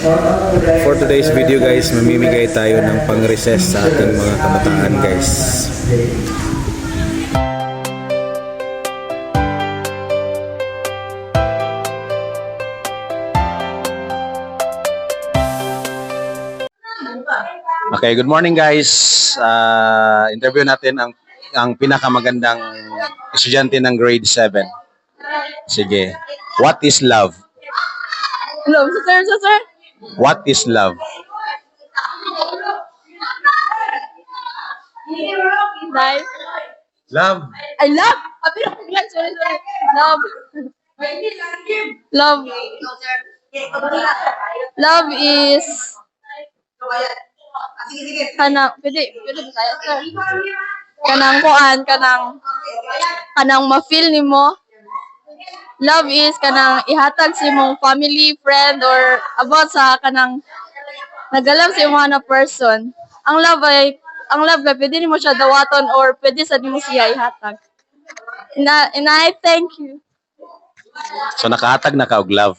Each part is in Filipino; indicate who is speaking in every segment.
Speaker 1: For today's video guys, mamimigay tayo ng pang-recess sa ating mga kabataan guys. Okay, good morning guys. Interview natin ang pinakamagandang estudyante ng grade 7. Sige. What is love?
Speaker 2: Hello, sir.
Speaker 1: What is love?
Speaker 2: Life.
Speaker 1: Love.
Speaker 2: I love. Sorry. Love. Love. Love is pwede ba tayo, sir? Kanang ma-feel nimo. Love is kanang ihatag sa imong family, friend, or about sa kanang nagalam sa imong na person. Ang love ay pwede nimo siya dawaton or pwede sa nimo siya ihatag. And I thank you.
Speaker 1: So nakahatag na ka og love.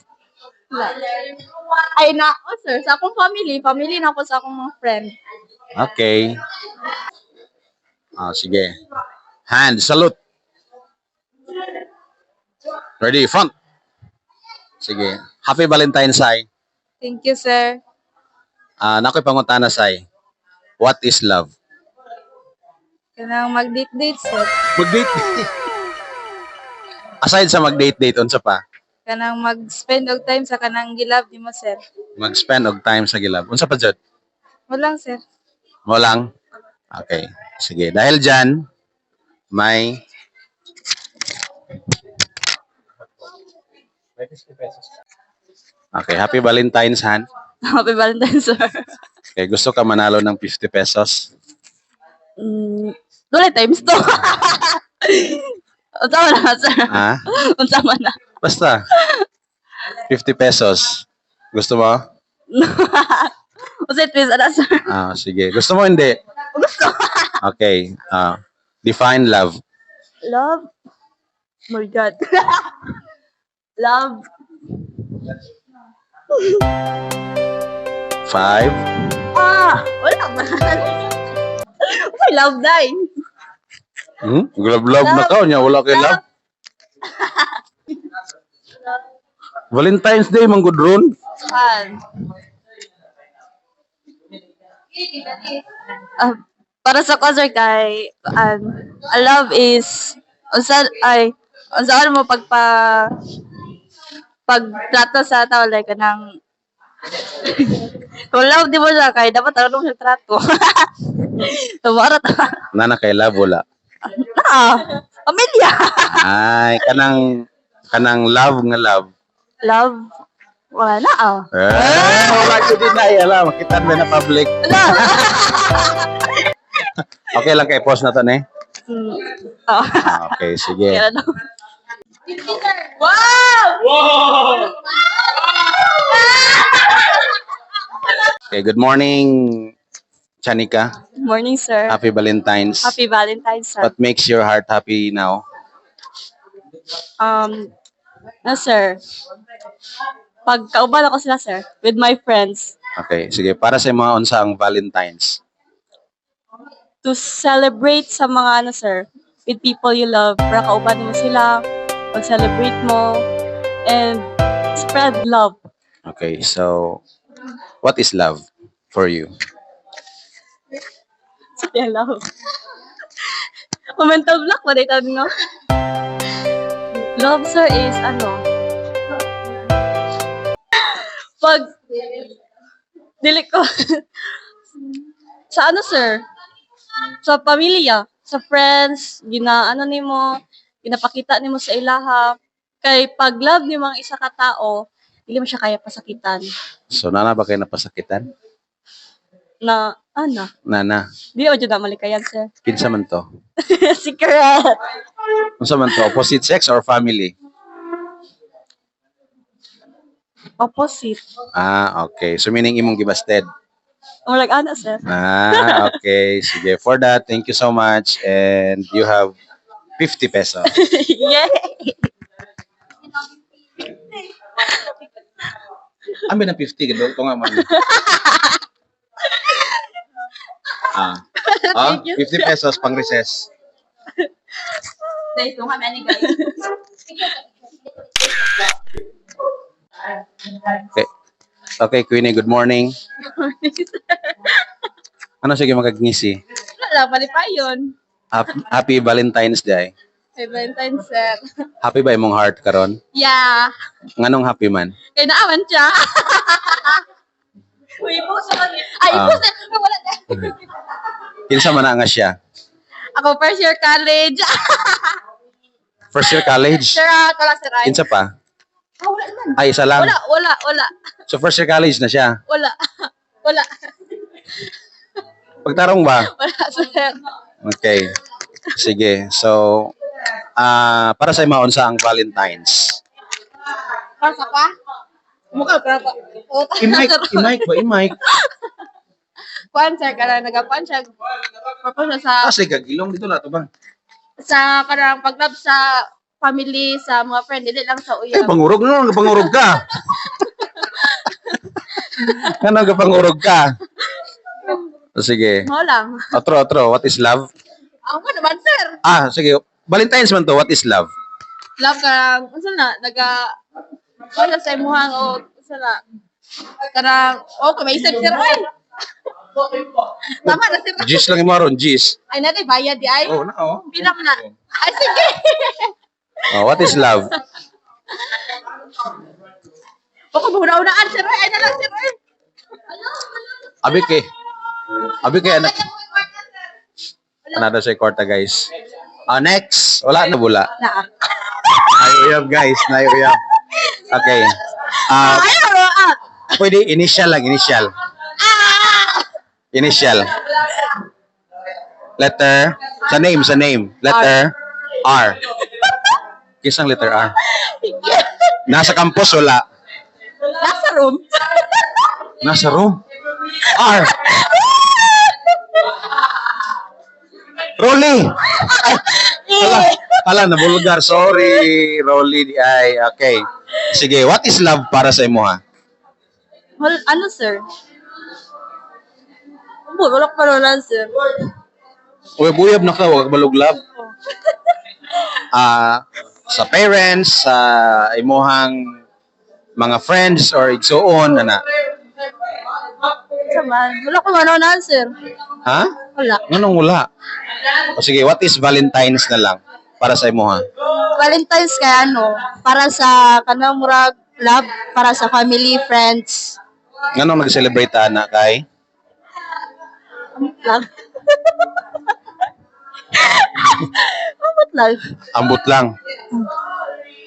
Speaker 2: Ay na, sir, sa akong family na ako sa akong mga friend.
Speaker 1: Okay. Sige. Hand, salute. Ready, front. Sige. Happy Valentine's Day.
Speaker 2: Thank you, sir.
Speaker 1: Nakoy pangutana say. What is love?
Speaker 2: Kanang mag-date, sir.
Speaker 1: Mag-date. Aside sa mag-date, unsa pa?
Speaker 2: Kanang mag-spend og time sa kanang gilab nimo, sir.
Speaker 1: Mag-spend og time sa gilab. Unsa pa jud?
Speaker 2: Walang, sir.
Speaker 1: Mo lang. Okay. Sige. Dahil dyan, may 50 pesos. Okay. Happy Valentine's, Han.
Speaker 2: Happy Valentine's, sir.
Speaker 1: Okay. Gusto ka manalo ng 50 pesos?
Speaker 2: Dole times 2. Unsa man na, sir?
Speaker 1: Ha?
Speaker 2: Unsa man na.
Speaker 1: Basta. 50 pesos. Gusto mo?
Speaker 2: Unsa please ana, sir?
Speaker 1: Sige. Gusto mo hindi?
Speaker 2: Gusto.
Speaker 1: Okay. Define love.
Speaker 2: Love. Oh my God. Love.
Speaker 1: 5.
Speaker 2: Wala man. May love day.
Speaker 1: Love na ka. Wala kay love. Valentine's Day, manggudron.
Speaker 2: Para sa ko, sir, kay love is unsa mo pagtrato sa tao, like kanang kung love di mo siya kay dapat ano mo siya trato. Tumara ta.
Speaker 1: Nana kay love wala.
Speaker 2: Pamilya.
Speaker 1: Ay, kanang love nga love.
Speaker 2: Love. Wala na
Speaker 1: Wala ko din na alam. Makita mo na public. Okay lang kay post na to, ne? Okay, sige.
Speaker 2: Wow!
Speaker 1: Okay, good morning, Chanika.
Speaker 2: Good morning, sir.
Speaker 1: Happy Valentine's.
Speaker 2: Happy Valentine's, sir.
Speaker 1: What makes your heart happy now?
Speaker 2: Sir. Pag kauban ako sila, sir, with my friends,
Speaker 1: Okay, sige. Para sa mga unsa ang Valentine's?
Speaker 2: to celebrate sa mga sir, with people you love. Para kauban mo sila, mag-celebrate mo, and spread love.
Speaker 1: Okay, so what is love for you?
Speaker 2: Spread love. Mental block ba dito, no? Love, sir, is pag dili ko sa sir, sa pamilya, sa friends, ginapakita nimo sa ilaha, kay pag love ni mga isa ka tao, dili mo siya kaya pasakitan.
Speaker 1: So nana ba kayo napasakitan? Nana.
Speaker 2: Di o dyan na malikayan, sir.
Speaker 1: Kinsa man to?
Speaker 2: Secret.
Speaker 1: Unsa man to? Opposite sex or family?
Speaker 2: Opposite.
Speaker 1: Okay. So meaning imong gibasted.
Speaker 2: Sir.
Speaker 1: Okay. Sige. For that, thank you so much. And you have 50 pesos.
Speaker 2: Yay!
Speaker 1: Ambil ng 50 gitu, ito nga man.
Speaker 2: Thank you.
Speaker 1: 50 pesos pang recess.
Speaker 2: Guys, kung kami ani guys.
Speaker 1: Okay. Okay, Queenie, good morning. Ano sige magagngisi?
Speaker 2: Wala, palipayon.
Speaker 1: Happy Valentine's Day.
Speaker 2: Hey, Valentine's, sir.
Speaker 1: Happy ba imong heart karon?
Speaker 2: Yeah.
Speaker 1: Nganong happy man?
Speaker 2: Kaya naaman siya. Uy, puso ka niya. Ay,
Speaker 1: Ah.
Speaker 2: puso. Wala na.
Speaker 1: Kinsa man na nga siya?
Speaker 2: Ako, first year college.
Speaker 1: First year college?
Speaker 2: Sir, kala sir ay.
Speaker 1: Kinsa pa?
Speaker 2: Wala naman.
Speaker 1: Ay, isa lang.
Speaker 2: Wala.
Speaker 1: So first year college na siya.
Speaker 2: Wala. Wala.
Speaker 1: Pagtarong ba?
Speaker 2: Wala, sir.
Speaker 1: Okay. Sige. So, para sa imaon sa ang Valentine's.
Speaker 2: Pasa pa? Mukha ka pa.
Speaker 1: I-mic.
Speaker 2: Kuan, sir, kala nagakuan siya. Purpose na sa
Speaker 1: Kasi gagilong dito na to bang?
Speaker 2: karang paglab sa family, sa mga friend, dili lang sa
Speaker 1: Eh,
Speaker 2: uyab.
Speaker 1: pangurog no, pangurog ka. Ano ka pangurog ka? Sige.
Speaker 2: Mo lang.
Speaker 1: Otro. What is love?
Speaker 2: Ako naman, sir.
Speaker 1: Sige. Valentine's man to. What is love?
Speaker 2: Love karang, unsa na, wala sa imuhang o, unsa na, karang, may isip, sir, ay. Tama na, sir.
Speaker 1: Gis lang yung maron, gis.
Speaker 2: Ay, natin, bayad di ay.
Speaker 1: Oh, na oh.
Speaker 2: Bilang na. Ay, sige.
Speaker 1: What is love?
Speaker 2: Baka mahuna-unaan, sir, ay na lang, sir, ay.
Speaker 1: Abi kay anak. Another sa kwarta, guys. Next. Wala na bula.
Speaker 2: Naa.
Speaker 1: Naiuyab, guys. Naiuyab. Okay.
Speaker 2: Ay,
Speaker 1: Pwede initial lang, initial. Initial. Letter. Sa name. Letter R. Kisang letter R. Nasa campus, wala.
Speaker 2: nasa room.
Speaker 1: Nasa room. R. Rolly. Hala, nabulgar. Sorry, Rolly. Ay, okay. Sige, what is love para sa imo ha?
Speaker 2: Ano, sir? Wala ko pa sir.
Speaker 1: Uy, buyab na ka, wag balog love. Sa parents, sa imuhang mga friends or igsuon, ana.
Speaker 2: Saman. Wala ko manonan, sir.
Speaker 1: Ha?
Speaker 2: Wala.
Speaker 1: Anong wala? O sige, what is Valentine's na lang para sa imo ha?
Speaker 2: Valentine's kaya para sa kanang murag love, para sa family, friends.
Speaker 1: Nganong nag-celebrate ana kay?
Speaker 2: Love. Ambot lang.
Speaker 1: Ambot lang.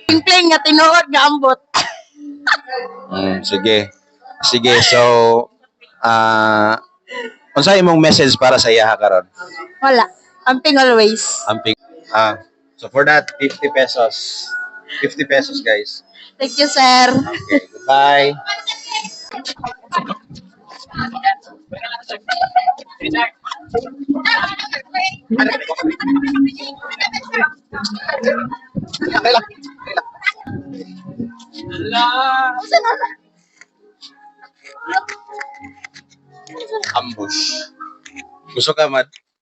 Speaker 2: Pling-pling nga tinuod nga ambot.
Speaker 1: Sige. Sige, so unsa imong message para sa iya karon?
Speaker 2: Wala. Amping always.
Speaker 1: Amping. So for that 50 pesos. 50 pesos, guys.
Speaker 2: Thank you, sir.
Speaker 1: Okay, goodbye. Ambush.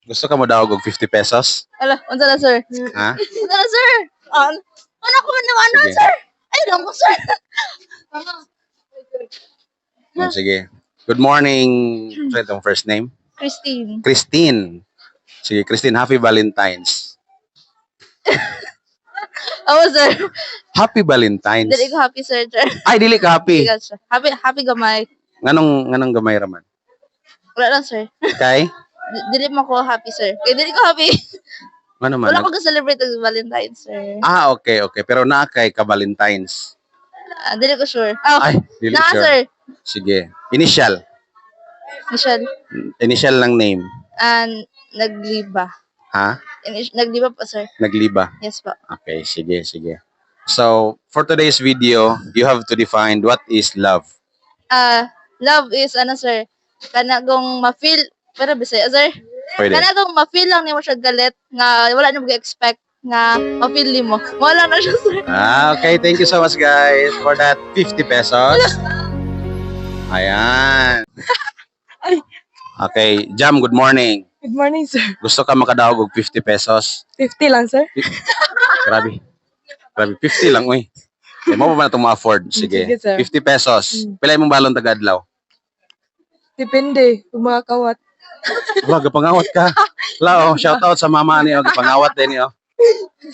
Speaker 1: Gusto ka mo daw og 50 pesos?
Speaker 2: Ala, unsa na, sir?
Speaker 1: Ha?
Speaker 2: Unsa na, sir? Ano ko naman,
Speaker 1: Sige.
Speaker 2: sir? Ay, lang ko, sir.
Speaker 1: Sige. Good morning. Ano itong first name?
Speaker 2: Christine.
Speaker 1: Christine. Sige, Christine, happy Valentine's.
Speaker 2: Oo, sir.
Speaker 1: Happy Valentine's.
Speaker 2: Dili ko happy, sir.
Speaker 1: Ay, dili ka happy.
Speaker 2: Happy gamay.
Speaker 1: Nganong gamay raman?
Speaker 2: Wala lang, sir.
Speaker 1: Kay?
Speaker 2: Dili mo ko happy, sir. Kaya dili ko happy.
Speaker 1: Ano man?
Speaker 2: Wala ko ka-celebrate ang Valentine's, sir.
Speaker 1: Okay. Pero naa kay ka Valentine's.
Speaker 2: Dili ko sure. Oh,
Speaker 1: Ay, dili
Speaker 2: naa,
Speaker 1: sure.
Speaker 2: sir.
Speaker 1: Sige. Initial.
Speaker 2: Michelle.
Speaker 1: Initial lang name.
Speaker 2: Nagliba.
Speaker 1: Ha?
Speaker 2: Nagliba po, sir.
Speaker 1: Nagliba.
Speaker 2: Yes po.
Speaker 1: Okay, sige. So, for today's video, you have to define what is love.
Speaker 2: Love is, sir, kanagong ma-feel, pero bisaya, sir.
Speaker 1: Pwede.
Speaker 2: Kanagong ma-feel lang nimo siya galit, nga wala na mag-expect, nga ma-feel nimo. Wala na siya, sir.
Speaker 1: Okay. Thank you so much, guys, for that 50 pesos. Ayan.
Speaker 3: Ay.
Speaker 1: Okay, Jam, good morning.
Speaker 3: Good morning, sir.
Speaker 1: Gusto ka makadaog og 50 pesos?
Speaker 3: 50 lang, sir.
Speaker 1: Grabe. Grabe, 50 lang, uy. Eh, mo pa ba na itong ma-afford? Sige.
Speaker 3: Sige, sir.
Speaker 1: 50 pesos. Pilay mong balon tagadlaw.
Speaker 3: Depende. Kung mga kawat.
Speaker 1: Wala, gapangawat ka. Wala, oh, shout out sa mama niyo. Gapangawat din niyo.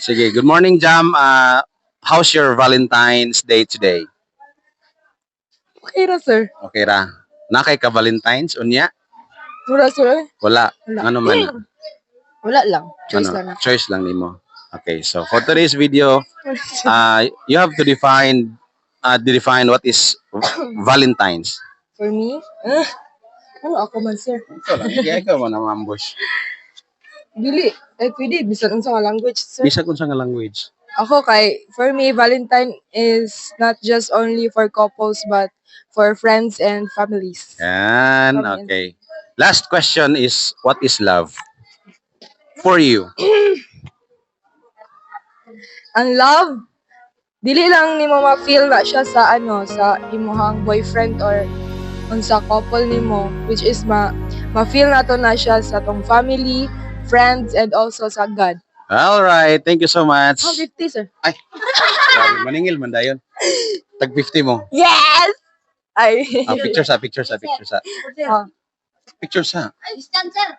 Speaker 1: Sige, good morning, Jam. How's your Valentine's Day today?
Speaker 3: Okay na, sir.
Speaker 1: Okay ra. Nakay ka Valentine's, unya?
Speaker 3: Mura, sir.
Speaker 1: Wala.
Speaker 3: Wala.
Speaker 1: Ano man?
Speaker 3: Wala lang. Choice
Speaker 1: Ano?
Speaker 3: lang.
Speaker 1: Choice lang nimo. Okay, so for today's video, you have to define what is Valentine's.
Speaker 3: For me, ano ako man, sir?
Speaker 1: Ito lang, kaya ikaw mo na mambush.
Speaker 3: Dili. Pwede. Bisan unsa nga language, sir.
Speaker 1: Bisa kung sa nga language.
Speaker 3: Ako for me, Valentine is not just only for couples, but for friends and families.
Speaker 1: Yan, okay. Last question is, what is love? For you.
Speaker 3: Ang love, dili lang nimo ma-feel na siya sa sa imuhang boyfriend or unsa couple nimo, which is ma-feel na to na siya sa tong family, friends, and also sa God.
Speaker 1: All right, thank you so much.
Speaker 3: 50, sir.
Speaker 1: Ay, grabe, maningil man dayon. Tag 50 mo.
Speaker 3: Yes! Ay.
Speaker 1: Picture sa.
Speaker 3: Ah.
Speaker 1: Picture sa.
Speaker 2: Stand, sir.